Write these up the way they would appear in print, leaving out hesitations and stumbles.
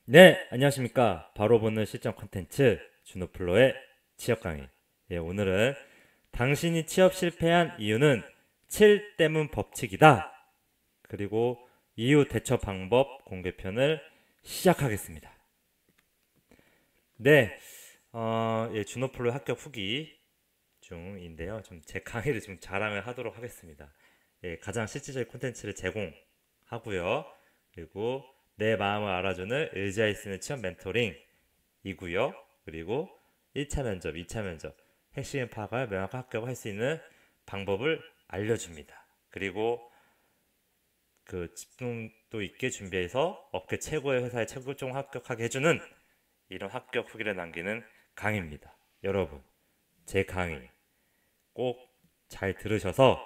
네, 안녕하십니까. 바로 보는 실전 콘텐츠 준호플로의 취업 강의. 예, 오늘은 당신이 취업 실패한 이유는 7 때문 법칙이다. 그리고 이후 대처 방법 공개편을 시작하겠습니다. 네, 예, 준호플로 합격 후기 중인데요. 좀 제 강의를 좀 자랑을 하도록 하겠습니다. 예, 가장 실질적인 콘텐츠를 제공하고요. 그리고 내 마음을 알아주는 의지할 수 있는 취업 멘토링이고요. 그리고 1차 면접, 2차 면접, 핵심 파악을 명확하게 합격할 수 있는 방법을 알려줍니다. 그리고 그 집중도 있게 준비해서 업계 최고의 회사에 최고점 합격하게 해주는 이런 합격 후기를 남기는 강의입니다. 여러분, 제 강의 꼭 잘 들으셔서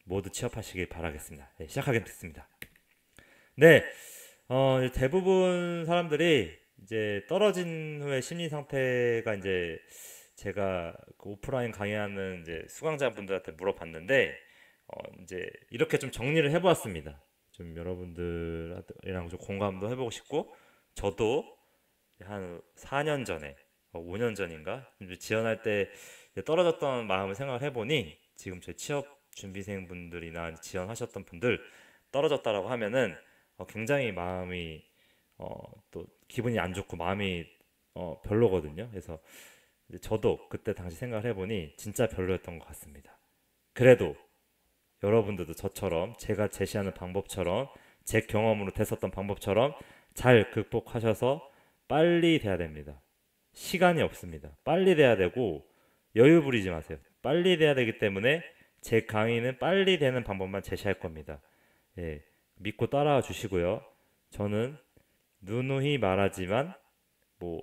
모두 취업하시길 바라겠습니다. 네, 시작하겠습니다. 네, 대부분 사람들이 이제 떨어진 후에 심리 상태가 이제 제가 그 오프라인 강의하는 이제 수강자분들한테 물어봤는데 이제 이렇게 좀 정리를 해보았습니다. 좀 여러분들이랑 좀 공감도 해보고 싶고 저도 한 4년 전에 5년 전인가 지원할 때 떨어졌던 마음을 생각을 해보니 지금 제 취업 준비생 분들이나 지원하셨던 분들 떨어졌다라고 하면은 굉장히 마음이 또 기분이 안 좋고 마음이 별로거든요. 그래서 이제 저도 그때 당시 생각을 해보니 진짜 별로였던 것 같습니다. 그래도 여러분들도 저처럼 제가 제시하는 방법처럼 제 경험으로 됐었던 방법처럼 잘 극복하셔서 빨리 돼야 됩니다. 시간이 없습니다. 빨리 돼야 되고 여유 부리지 마세요. 빨리 돼야 되기 때문에 제 강의는 빨리 되는 방법만 제시할 겁니다. 예, 믿고 따라와 주시고요. 저는 누누이 말하지만 뭐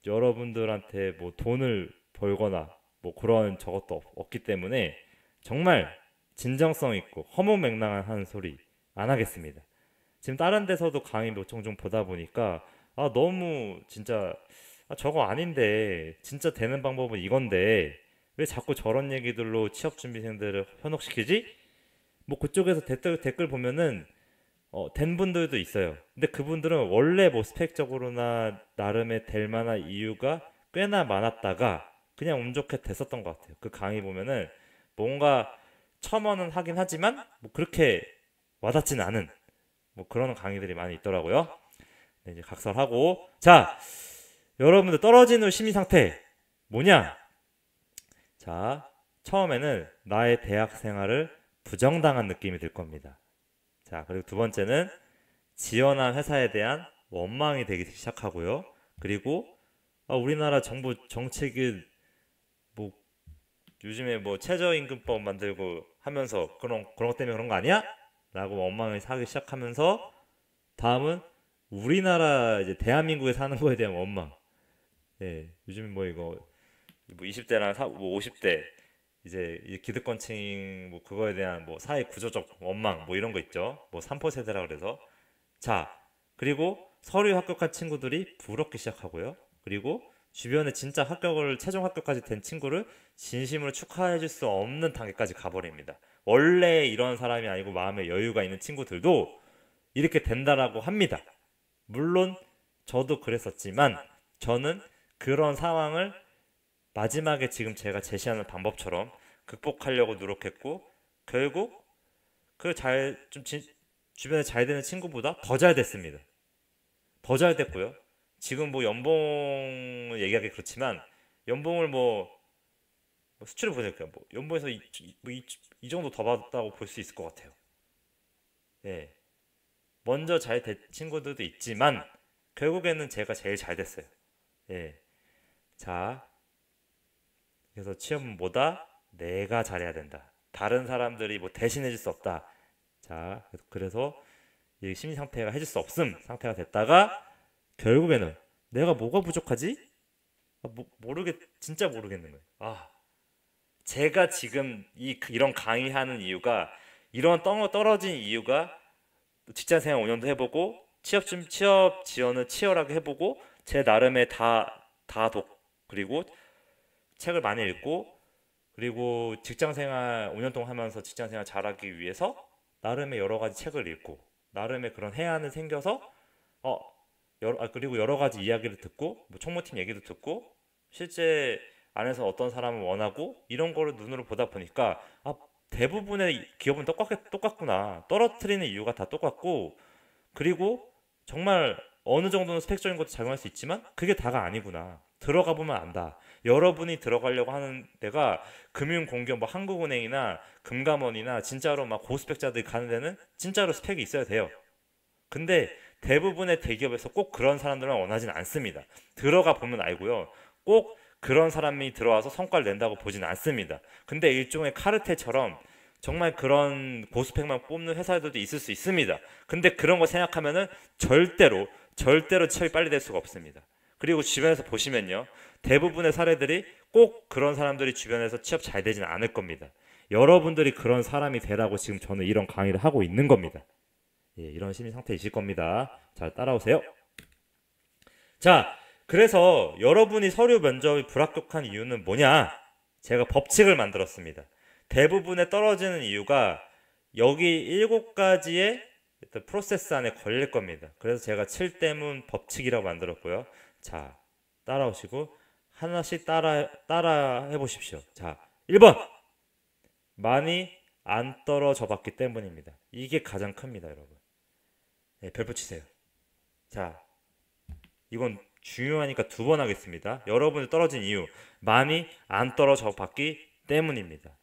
여러분들한테 뭐 돈을 벌거나 뭐 그런 저것도 없기 때문에 정말 진정성 있고 허무맹랑한 소리 안 하겠습니다. 지금 다른 데서도 강의 몇 종종 보다 보니까 너무 진짜 저거 아닌데 진짜 되는 방법은 이건데 왜 자꾸 저런 얘기들로 취업 준비생들을 현혹시키지? 뭐 그쪽에서 댓글 보면은 된 분들도 있어요. 근데 그분들은 원래 뭐 스펙적으로나 나름의 될 만한 이유가 꽤나 많았다가 그냥 운 좋게 됐었던 것 같아요. 그 강의 보면은 뭔가 첨언은 하긴 하지만 뭐 그렇게 와닿진 않은 뭐 그런 강의들이 많이 있더라고요. 네, 이제 각설하고 자 여러분들 떨어진 후 심리 상태 뭐냐? 자 처음에는 나의 대학 생활을 부정당한 느낌이 들 겁니다. 자 그리고 두 번째는 지원한 회사에 대한 원망이 되기 시작하고요. 그리고 우리나라 정부 정책이 뭐 요즘에 뭐 최저임금법 만들고 하면서 그런 것 때문에 그런 거 아니야? 라고 원망을 사기 시작하면서 다음은 우리나라 이제 대한민국에 사는 거에 대한 원망. 예, 요즘 뭐 이거 뭐 20대나 뭐 50대 이제 이 기득권층 뭐 그거에 대한 뭐 사회 구조적 원망 뭐 이런 거 있죠. 뭐 3포 세대라 그래서 자, 그리고 서류 합격한 친구들이 부럽기 시작하고요. 그리고 주변에 진짜 합격을 최종 합격까지 된 친구를 진심으로 축하해 줄 수 없는 단계까지 가버립니다. 원래 이런 사람이 아니고 마음에 여유가 있는 친구들도 이렇게 된다라고 합니다. 물론 저도 그랬었지만 저는 그런 상황을 마지막에 지금 제가 제시하는 방법처럼 극복하려고 노력했고 결국 그잘좀 주변에 잘 되는 친구보다 더 잘 됐습니다. 더 잘 됐고요. 지금 뭐 연봉을 얘기하기 그렇지만 연봉을 뭐 수치를 보니까 뭐 연봉에서 이 정도 더 받았다고 볼 수 있을 것 같아요. 예. 먼저 잘 된 친구들도 있지만 결국에는 제가 제일 잘 됐어요. 예. 자, 그래서 취업은 뭐다? 내가 잘해야 된다. 다른 사람들이 뭐 대신해 줄 수 없다. 자, 그래서 이 심리 상태가 해줄 수 없음 상태가 됐다가 결국에는 내가 뭐가 부족하지? 진짜 모르겠는 거예요. 제가 지금 이런 강의하는 이유가 이런 떨어진 이유가 직장생활 5년도 해보고 취업 지원을 치열하게 해보고 제 나름의 다독 그리고 책을 많이 읽고 그리고 직장생활 5년 동안 하면서 직장생활 잘하기 위해서 나름의 여러 가지 책을 읽고 나름의 그런 해안을 생겨서 어 그리고 여러 가지 이야기를 듣고 뭐 총무팀 얘기도 듣고 실제 안에서 어떤 사람을 원하고 이런 거를 눈으로 보다 보니까 대부분의 기업은 똑같구나. 떨어뜨리는 이유가 다 똑같고 그리고 정말 어느 정도는 스펙적인 것도 작용할 수 있지만 그게 다가 아니구나. 들어가 보면 안다. 여러분이 들어가려고 하는 데가 금융공기업 뭐 한국은행이나 금감원이나 진짜로 막 고스펙자들이 가는 데는 진짜로 스펙이 있어야 돼요. 근데 대부분의 대기업에서 꼭 그런 사람들만 원하진 않습니다. 들어가 보면 알고요. 꼭 그런 사람이 들어와서 성과를 낸다고 보진 않습니다. 근데 일종의 카르텔처럼 정말 그런 고스펙만 뽑는 회사들도 있을 수 있습니다. 근데 그런 거 생각하면은 절대로 취업이 빨리 될 수가 없습니다. 그리고 주변에서 보시면요. 대부분의 사례들이 꼭 그런 사람들이 주변에서 취업 잘 되진 않을 겁니다. 여러분들이 그런 사람이 되라고 지금 저는 이런 강의를 하고 있는 겁니다. 예, 이런 심리 상태이실 겁니다. 잘 따라오세요. 자, 그래서 여러분이 서류 면접이 불합격한 이유는 뭐냐? 제가 법칙을 만들었습니다. 대부분의 떨어지는 이유가 여기 7가지의 프로세스 안에 걸릴 겁니다. 그래서 제가 7대문 법칙이라고 만들었고요. 자, 따라오시고 하나씩 따라 해보십시오. 자, 1번 많이 안 떨어져 봤기 때문입니다. 이게 가장 큽니다, 여러분. 네, 별표 치세요. 자, 이건 중요하니까 2번 하겠습니다. 여러분이 떨어진 이유 많이 안 떨어져 봤기 때문입니다.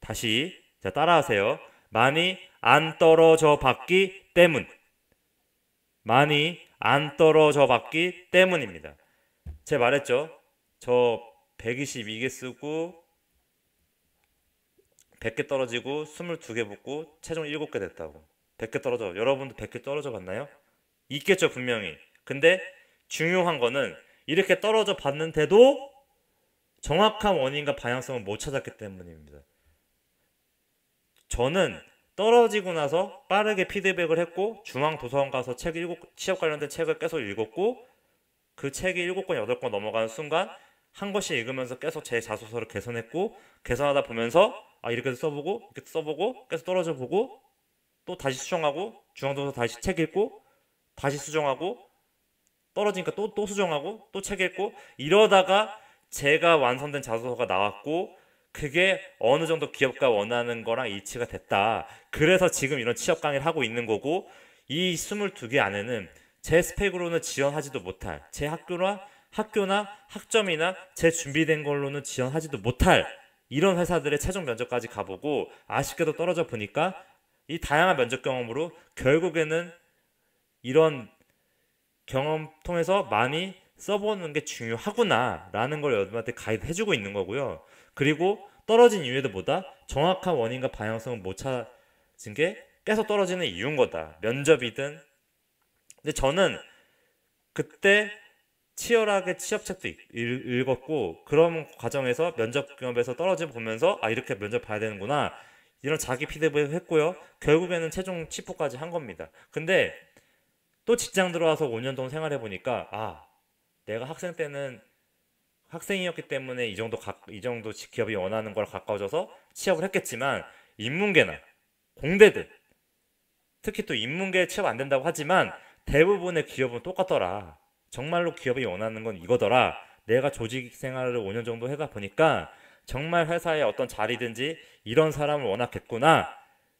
다시 자 따라하세요. 많이 안 떨어져 봤기 때문. 많이 안 떨어져 봤기 때문입니다. 제가 말했죠. 저 122개 쓰고 100개 떨어지고 22개 붙고 최종 7개 됐다고. 100개 떨어져. 여러분도 100개 떨어져 봤나요? 있겠죠, 분명히. 근데 중요한 거는 이렇게 떨어져 봤는데도 정확한 원인과 방향성을 못 찾았기 때문입니다. 저는 떨어지고 나서 빠르게 피드백을 했고 중앙도서관 가서 취업 관련된 책을 계속 읽었고 그 책이 7권, 8권 넘어가는 순간 한 권씩 읽으면서 계속 제 자소서를 개선했고 개선하다 보면서 이렇게 써보고 이렇게 써보고 계속 떨어져 보고 또 다시 수정하고 중앙도서 다시 책 읽고 다시 수정하고 떨어지니까 또 수정하고 또 책 읽고 이러다가 제가 완성된 자소서가 나왔고 그게 어느 정도 기업가 원하는 거랑 일치가 됐다. 그래서 지금 이런 취업 강의를 하고 있는 거고 이 22개 안에는 제 스펙으로는 지원하지도 못할 제 학교나 학점이나 제 준비된 걸로는 지원하지도 못할 이런 회사들의 최종 면접까지 가보고 아쉽게도 떨어져 보니까 이 다양한 면접 경험으로 결국에는 이런 경험 통해서 많이 써보는 게 중요하구나 라는 걸 여러분한테 가이드 해주고 있는 거고요. 그리고 떨어진 이유에도 보다 정확한 원인과 방향성을 못 찾은 게 계속 떨어지는 이유인 거다. 면접이든. 근데 저는 그때 치열하게 취업책도 읽었고 그런 과정에서 면접 경험에서 떨어져 보면서 이렇게 면접 봐야 되는구나 이런 자기 피드백을 했고요. 결국에는 최종 치포까지 한 겁니다. 근데 또 직장 들어와서 5년 동안 생활해 보니까 내가 학생 때는 학생이었기 때문에 이 정도 기업이 원하는 걸 가까워져서 취업을 했겠지만 인문계나 공대들 특히 또 인문계 취업 안 된다고 하지만 대부분의 기업은 똑같더라. 정말로 기업이 원하는 건 이거더라. 내가 조직 생활을 5년 정도 하다 보니까 정말 회사의 어떤 자리든지 이런 사람을 원하겠구나.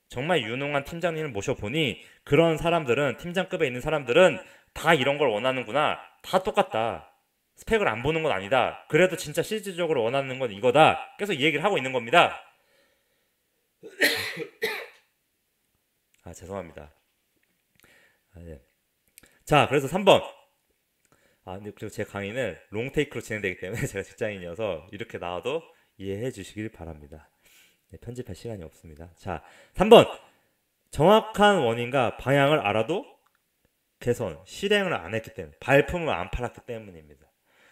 정말 유능한 팀장님을 모셔보니 그런 사람들은 팀장급에 있는 사람들은 다 이런 걸 원하는구나. 다 똑같다. 스펙을 안 보는 건 아니다. 그래도 진짜 실질적으로 원하는 건 이거다. 계속 이 얘기를 하고 있는 겁니다. 죄송합니다. 네. 자, 그래서 3번. 근데 그리고 제 강의는 롱테이크로 진행되기 때문에 제가 직장인이어서 이렇게 나와도 이해해 주시길 바랍니다. 네, 편집할 시간이 없습니다. 자, 3번. 정확한 원인과 방향을 알아도 개선, 실행을 안 했기 때문에 발품을 안 팔았기 때문입니다.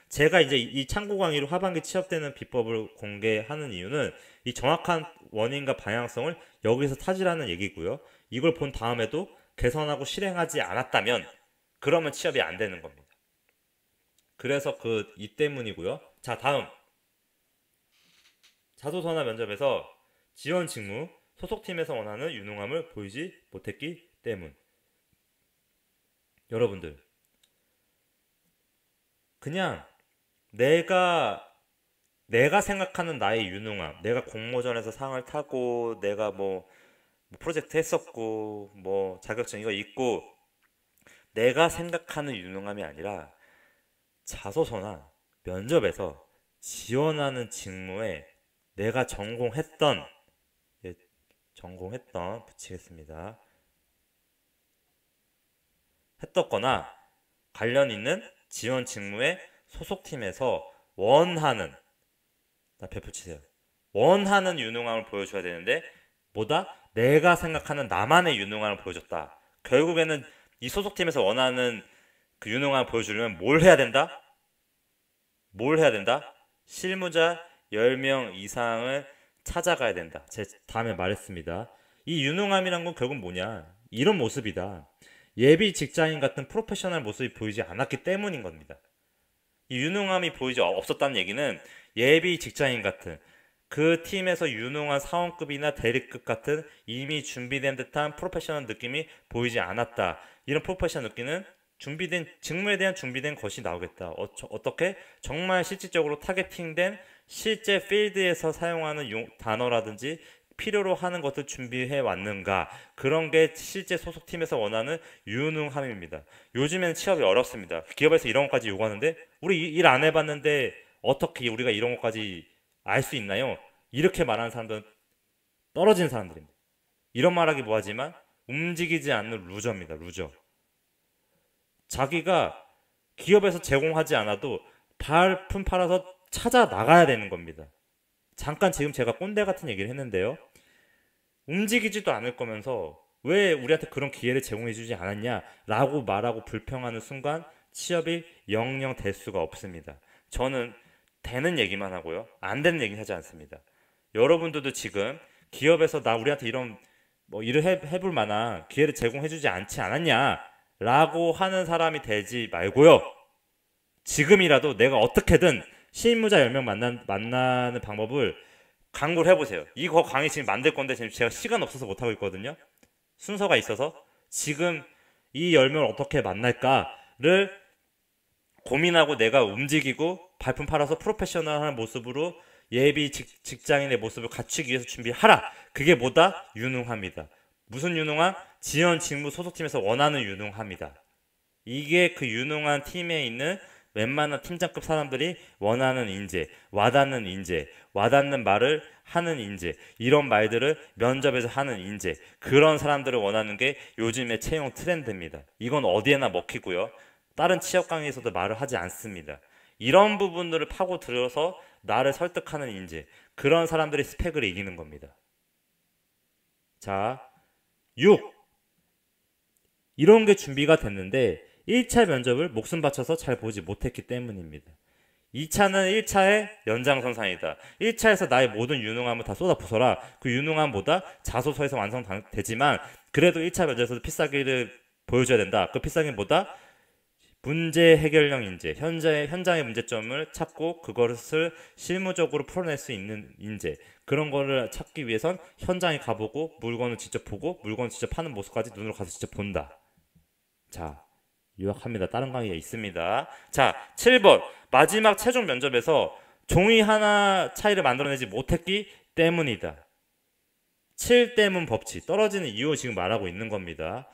제가 이제 이 참고 강의로 하반기 취업되는 비법을 공개하는 이유는 이 정확한 원인과 방향성을 여기서 찾으라는 얘기고요. 이걸 본 다음에도 개선하고 실행하지 않았다면 그러면 취업이 안 되는 겁니다. 그래서 이 때문이고요. 자, 다음. 자소서나 면접에서 지원 직무, 소속팀에서 원하는 유능함을 보이지 못했기 때문. 여러분들, 그냥 내가 생각하는 나의 유능함, 내가 공모전에서 상을 타고, 내가 뭐 프로젝트 했었고, 뭐 자격증 이거 있고, 내가 생각하는 유능함이 아니라 자소서나 면접에서 지원하는 직무에 내가 전공했던, 예, 전공했던 붙이겠습니다. 했었거나 관련 있는 지원 직무의 소속팀에서 원하는, 나 배포치세요. 원하는 유능함을 보여줘야 되는데 뭐다? 내가 생각하는 나만의 유능함을 보여줬다. 결국에는 이 소속팀에서 원하는 그 유능함을 보여주려면 뭘 해야 된다? 뭘 해야 된다? 실무자 10명 이상을 찾아가야 된다. 제 다음에 말했습니다. 이 유능함이란 건 결국 뭐냐? 이런 모습이다. 예비 직장인 같은 프로페셔널 모습이 보이지 않았기 때문인 겁니다. 이 유능함이 보이지 없었다는 얘기는 예비 직장인 같은 그 팀에서 유능한 사원급이나 대리급 같은 이미 준비된 듯한 프로페셔널 느낌이 보이지 않았다. 이런 프로페셔널 느낌은 준비된 직무에 대한 준비된 것이 나오겠다. 어떻게? 정말 실질적으로 타겟팅된 실제 필드에서 사용하는 단어라든지 필요로 하는 것들 준비해 왔는가, 그런 게 실제 소속팀에서 원하는 유능함입니다. 요즘에는 취업이 어렵습니다. 기업에서 이런 것까지 요구하는데 우리 일 안 해봤는데 어떻게 우리가 이런 것까지 알 수 있나요? 이렇게 말하는 사람들은 떨어진 사람들입니다. 이런 말하기 뭐하지만 움직이지 않는 루저입니다. 루저. 자기가 기업에서 제공하지 않아도 발품 팔아서 찾아 나가야 되는 겁니다. 잠깐 지금 제가 꼰대 같은 얘기를 했는데요. 움직이지도 않을 거면서 왜 우리한테 그런 기회를 제공해 주지 않았냐 라고 말하고 불평하는 순간 취업이 영영 될 수가 없습니다. 저는 되는 얘기만 하고요, 안 되는 얘기는 하지 않습니다. 여러분들도 지금 기업에서 우리한테 이런 일을 해볼 만한 기회를 제공해 주지 않지 않았냐 라고 하는 사람이 되지 말고요, 지금이라도 내가 어떻게든 실무자 10명 만나는 방법을 강구를 해보세요. 이거 강의 지금 만들 건데 지금 제가 시간 없어서 못하고 있거든요. 순서가 있어서 지금 이 10명을 어떻게 만날까를 고민하고 내가 움직이고 발품 팔아서 프로페셔널한 모습으로 예비 직장인의 모습을 갖추기 위해서 준비하라. 그게 뭐다? 유능함이다. 무슨 유능함? 지원 직무 소속팀에서 원하는 유능함이다. 이게 그 유능한 팀에 있는 웬만한 팀장급 사람들이 원하는 인재, 와닿는 인재, 와닿는 말을 하는 인재, 이런 말들을 면접에서 하는 인재, 그런 사람들을 원하는 게 요즘의 채용 트렌드입니다. 이건 어디에나 먹히고요, 다른 취업 강의에서도 말을 하지 않습니다. 이런 부분들을 파고 들어서 나를 설득하는 인재, 그런 사람들이 스펙을 이기는 겁니다. 자, 6. 이런 게 준비가 됐는데 1차 면접을 목숨 바쳐서 잘 보지 못했기 때문입니다. 2차는 1차의 연장선상이다. 1차에서 나의 모든 유능함을 다 쏟아 부숴라. 그 유능함보다 자소서에서 완성되지만 그래도 1차 면접에서도 필살기를 보여줘야 된다. 그 필살기는 뭐다? 문제 해결형 인재, 현장의 문제점을 찾고 그것을 실무적으로 풀어낼 수 있는 인재, 그런 거를 찾기 위해선 현장에 가보고 물건을 직접 보고 물건을 직접 파는 모습까지 눈으로 가서 직접 본다. 자, 요약합니다. 다른 강의가 있습니다. 자, 7번. 마지막 최종 면접에서 종이 하나 차이를 만들어내지 못했기 때문이다. 7대문 법칙, 떨어지는 이유 지금 말하고 있는 겁니다.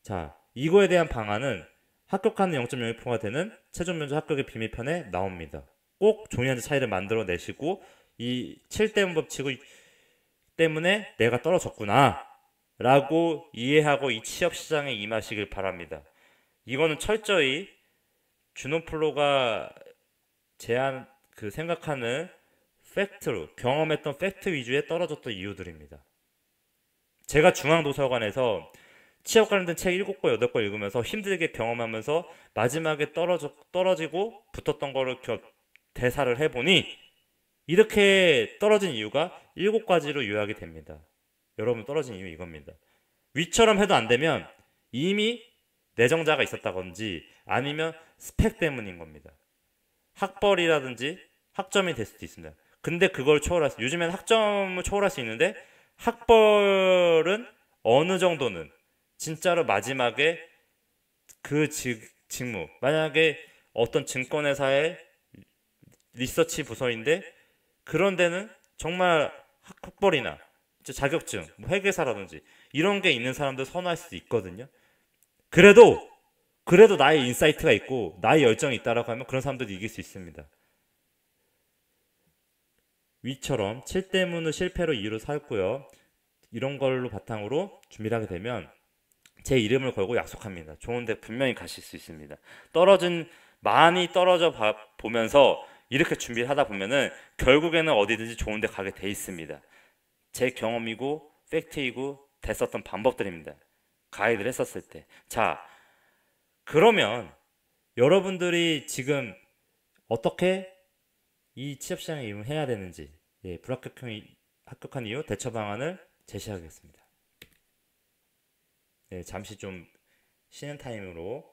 자, 이거에 대한 방안은 합격하는 0.01%가 되는 최종 면접 합격의 비밀편에 나옵니다. 꼭 종이 하나 차이를 만들어내시고 이 7대문 법칙 때문에 내가 떨어졌구나 라고 이해하고 이 취업 시장에 임하시길 바랍니다. 이거는 철저히 주노플로가 생각하는 팩트로, 경험했던 팩트 위주에 떨어졌던 이유들입니다. 제가 중앙도서관에서 취업 관련된 책 7권, 8권 읽으면서 힘들게 경험하면서 마지막에 떨어지고 붙었던 거를 대사를 해보니 이렇게 떨어진 이유가 7가지로 요약이 됩니다. 여러분, 떨어진 이유 이겁니다. 위처럼 해도 안 되면 이미 내정자가 있었다든지 아니면 스펙 때문인 겁니다. 학벌이라든지 학점이 될 수도 있습니다. 근데 그걸 초월할 수, 요즘에는 학점을 초월할 수 있는데 학벌은 어느 정도는 진짜로 마지막에 그 직무, 만약에 어떤 증권회사의 리서치 부서인데 그런 데는 정말 학벌이나 자격증, 뭐 회계사라든지 이런 게 있는 사람들 선호할 수도 있거든요. 그래도 나의 인사이트가 있고 나의 열정이 있다라고 하면 그런 사람들도 이길 수 있습니다. 위처럼 7대문을 실패로 이유로 삼고요. 이런 걸로 바탕으로 준비를 하게 되면 제 이름을 걸고 약속합니다. 좋은데 분명히 가실 수 있습니다. 많이 떨어져 보면서 이렇게 준비를 하다 보면은 결국에는 어디든지 좋은데 가게 돼 있습니다. 제 경험이고 팩트이고 됐었던 방법들입니다. 가이드를 했었을 때. 자, 그러면 여러분들이 지금 어떻게 이 취업시장에 임해야 되는지, 합격한 이후 대처 방안을 제시하겠습니다. 잠시 좀 쉬는 타임으로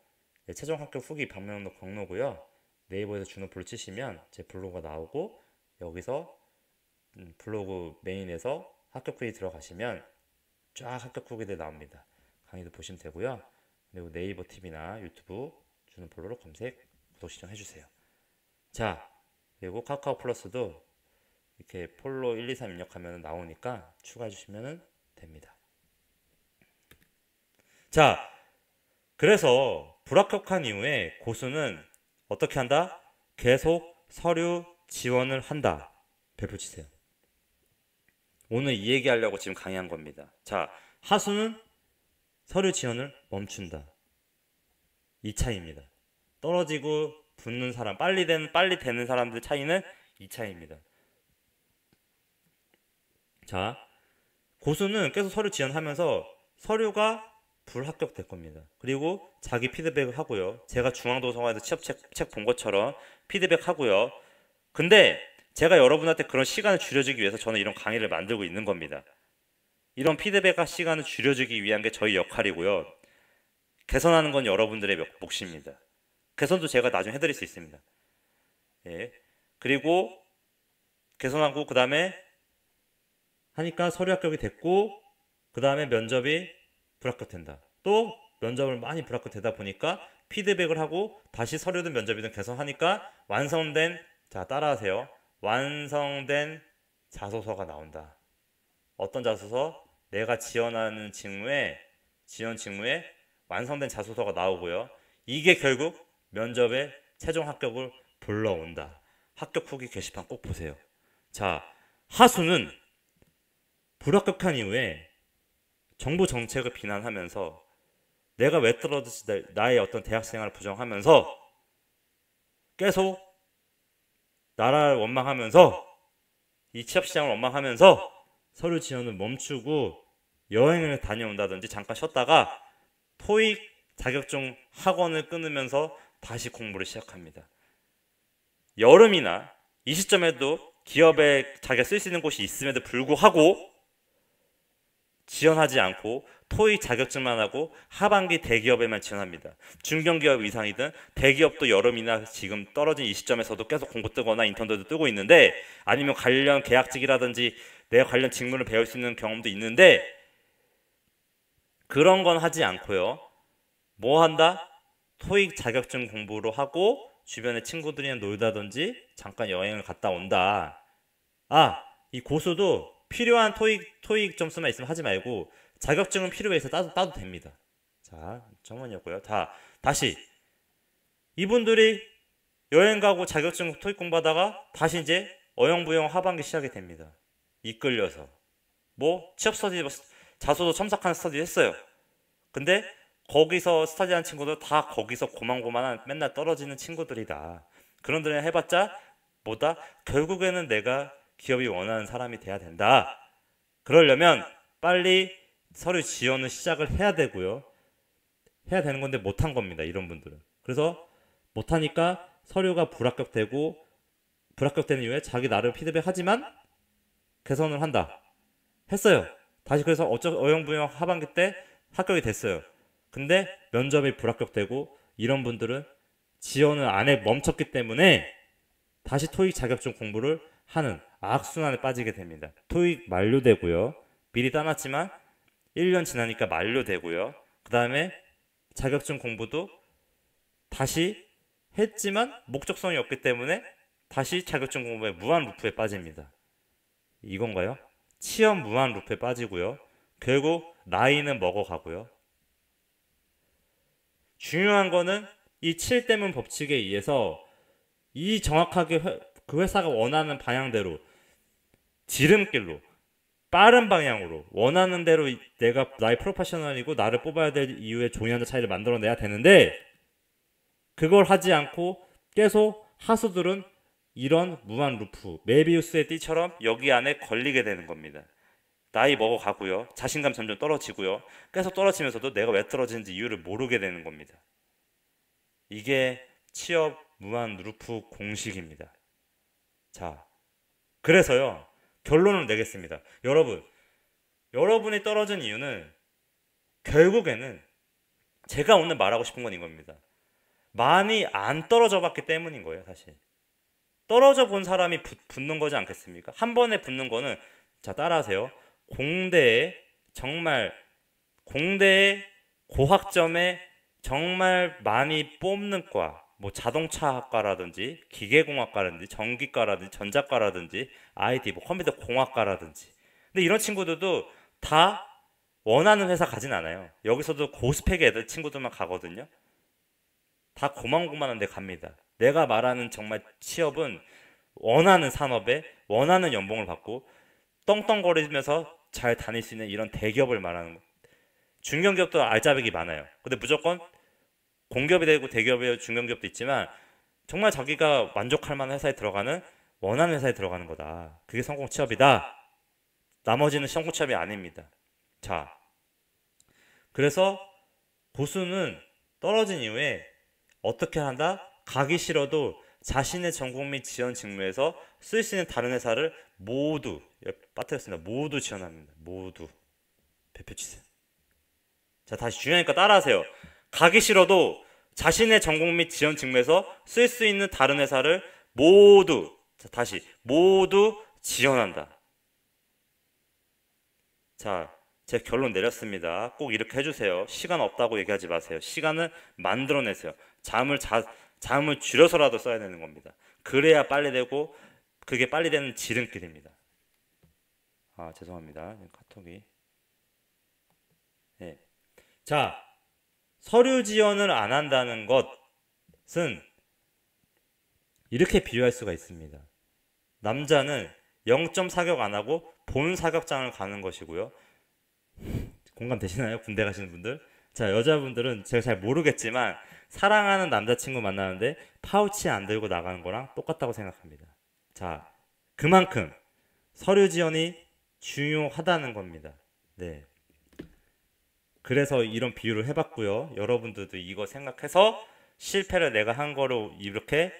최종 합격 후기 방명록 경로고요. 네이버에서 준호플로 치시면 제 블로그가 나오고 여기서 블로그 메인에서 합격 후기 들어가시면 쫙 합격 후기들 나옵니다. 강의도 보시면 되고요. 그리고 네이버 TV나 유튜브 준호플로로 검색, 구독 시청해주세요. 자, 그리고 카카오 플러스도 이렇게 폴로 1, 2, 3 입력하면 나오니까 추가해 주시면 됩니다. 자, 그래서 불합격한 이후에 고수는 어떻게 한다? 계속 서류 지원을 한다. 별표 치세요. 오늘 이 얘기하려고 지금 강의한 겁니다. 자, 하수는 서류 지원을 멈춘다. 이 차이입니다. 떨어지고 붙는 사람, 빨리 되는 사람들 차이는 이 차이입니다. 자, 고수는 계속 서류 지원하면서 서류가 불합격될 겁니다. 그리고 자기 피드백을 하고요. 제가 중앙도서관에서 취업책 본 것처럼 피드백 하고요. 근데 제가 여러분한테 그런 시간을 줄여주기 위해서 저는 이런 강의를 만들고 있는 겁니다. 이런 피드백과 시간을 줄여주기 위한 게 저희 역할이고요. 개선하는 건 여러분들의 몫입니다. 개선도 제가 나중에 해드릴 수 있습니다. 예. 그리고 개선하고 그 다음에 하니까 서류 합격이 됐고 그 다음에 면접이 불합격된다. 또 면접을 많이 불합격되다 보니까 피드백을 하고 다시 서류든 면접이든 개선하니까 자, 따라하세요. 완성된 자소서가 나온다. 어떤 자소서? 내가 지원 직무에 완성된 자소서가 나오고요. 이게 결국 면접의 최종 합격을 불러온다. 합격 후기 게시판 꼭 보세요. 자, 하수는 불합격한 이후에 정부 정책을 비난하면서 내가 왜 떨어졌지 나의 어떤 대학생활을 부정하면서 계속 나라를 원망하면서 이 취업시장을 원망하면서 서류 지원을 멈추고 여행을 다녀온다든지 잠깐 쉬었다가 토익 자격증 학원을 끊으면서 다시 공부를 시작합니다. 여름이나 이 시점에도 기업에 자기가 쓸 수 있는 곳이 있음에도 불구하고 지원하지 않고 토익 자격증만 하고 하반기 대기업에만 지원합니다. 중견기업 이상이든 대기업도 여름이나 지금 떨어진 이 시점에서도 계속 공고 뜨거나 인턴들도 뜨고 있는데 아니면 관련 계약직이라든지 내가 관련 직무를 배울 수 있는 경험도 있는데 그런 건 하지 않고요. 뭐 한다? 토익 자격증 공부로 하고 주변에 친구들이랑 놀다든지 잠깐 여행을 갔다 온다. 이 고수도 필요한 토익 점수만 있으면 하지 말고 자격증은 필요해서 따도 됩니다. 자, 정원이었고요. 다시 이분들이 여행 가고 자격증 토익 공부하다가 다시 이제 어영부영 하반기 시작이 됩니다. 이끌려서 취업 스터디 자소서 첨삭하는 스터디 했어요. 근데 거기서 스터디하는 친구들 다 거기서 고만고만한 맨날 떨어지는 친구들이다. 그런 데를 해봤자 결국에는 내가 기업이 원하는 사람이 돼야 된다. 그러려면 빨리 서류 지원을 시작을 해야 되고요. 해야 되는 건데 못한 겁니다. 이런 분들은. 그래서 못하니까 서류가 불합격되는 이후에 자기 나름 피드백하지만 개선을 한다. 했어요. 다시 그래서 어영부영 하반기 때 합격이 됐어요. 근데 면접이 불합격되고 이런 분들은 지원을 안에 멈췄기 때문에 다시 토익 자격증 공부를 하는 악순환에 빠지게 됩니다. 토익 만료되고요. 미리 따놨지만 1년 지나니까 만료되고요. 그 다음에 자격증 공부도 다시 했지만 목적성이 없기 때문에 다시 자격증 공부의 무한 루프에 빠집니다. 이건가요? 취업 무한 루프에 빠지고요. 결국 나이는 먹어가고요. 중요한 거는 이 7대문 법칙에 의해서 이 정확하게 그 회사가 원하는 방향대로 지름길로 빠른 방향으로 원하는 대로 내가 나의 프로페셔널이고 나를 뽑아야 될 이유의 종이한자 차이를 만들어내야 되는데 그걸 하지 않고 계속 하수들은 이런 무한 루프 메비우스의 띠처럼 여기 안에 걸리게 되는 겁니다. 나이 먹어가고요. 자신감 점점 떨어지고요. 계속 떨어지면서도 내가 왜 떨어지는지 이유를 모르게 되는 겁니다. 이게 취업 무한 루프 공식입니다. 자, 그래서요. 결론을 내겠습니다. 여러분이 떨어진 이유는 결국에는 제가 오늘 말하고 싶은 건 이겁니다. 많이 안 떨어져 봤기 때문인 거예요, 사실. 떨어져 본 사람이 붙는 거지 않겠습니까? 한 번에 붙는 거는 자, 따라하세요. 공대에 고학점에 정말 많이 뽑는 과, 뭐 자동차학과라든지 기계공학과라든지 전기과라든지 전자과라든지 IT, 뭐 컴퓨터 공학과라든지. 근데 이런 친구들도 다 원하는 회사 가진 않아요. 여기서도 고스펙의 애들 친구들만 가거든요. 다 고만고만한 데 갑니다. 내가 말하는 정말 취업은 원하는 산업에 원하는 연봉을 받고 떵떵거리면서 잘 다닐 수 있는 이런 대기업을 말하는 거. 중견기업도 알짜배기 많아요. 근데 무조건 공기업이 되고 대기업이 중견기업도 있지만 정말 자기가 만족할 만한 회사에 들어가는 원하는 회사에 들어가는 거다. 그게 성공 취업이다. 나머지는 성공 취업이 아닙니다. 자, 그래서 고수는 떨어진 이후에 어떻게 한다? 가기 싫어도 자신의 전공 및 지원 직무에서 쓸 수 있는 다른 회사를 모두 빠뜨렸습니다. 모두 지원합니다. 모두 배표 주세요. 자, 다시 중요하니까 따라하세요. 가기 싫어도 자신의 전공 및 지원 직무에서 쓸 수 있는 다른 회사를 모두, 자, 다시 모두 지원한다. 자, 제 결론 내렸습니다. 꼭 이렇게 해주세요. 시간 없다고 얘기하지 마세요. 시간은 만들어내세요. 잠을 줄여서라도 써야 되는 겁니다. 그래야 빨리 되고 그게 빨리 되는 지름길입니다. 아, 죄송합니다. 카톡이. 네. 자, 서류 지원을 안 한다는 것은 이렇게 비유할 수가 있습니다. 남자는 0점 사격 안 하고 본 사격장을 가는 것이고요. 공감 되시나요? 군대 가시는 분들? 자, 여자분들은 제가 잘 모르겠지만 사랑하는 남자친구 만나는데 파우치 안 들고 나가는 거랑 똑같다고 생각합니다. 자, 그만큼 서류 지원이 중요하다는 겁니다. 네. 그래서 이런 비유를 해봤고요. 여러분들도 이거 생각해서 실패를 내가 한 거로 이렇게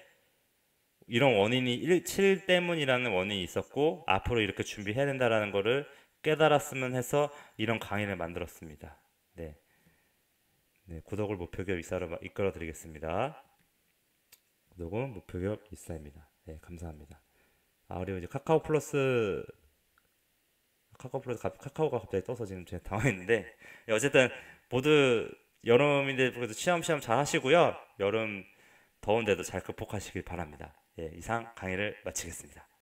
이런 원인이 7 때문이라는 원인이 있었고 앞으로 이렇게 준비해야 된다라는 거를 깨달았으면 해서 이런 강의를 만들었습니다. 네. 네, 구독을 목표기업 이사로 이끌어 드리겠습니다. 구독은 목표기업 이사입니다. 네, 감사합니다. 아, 그리고 이제 카카오가 갑자기 떠서 지금 제가 당황했는데, 어쨌든 모두 여름인데 그래도 시험 잘 하시고요. 여름 더운데도 잘 극복하시길 바랍니다. 예, 이상 강의를 마치겠습니다.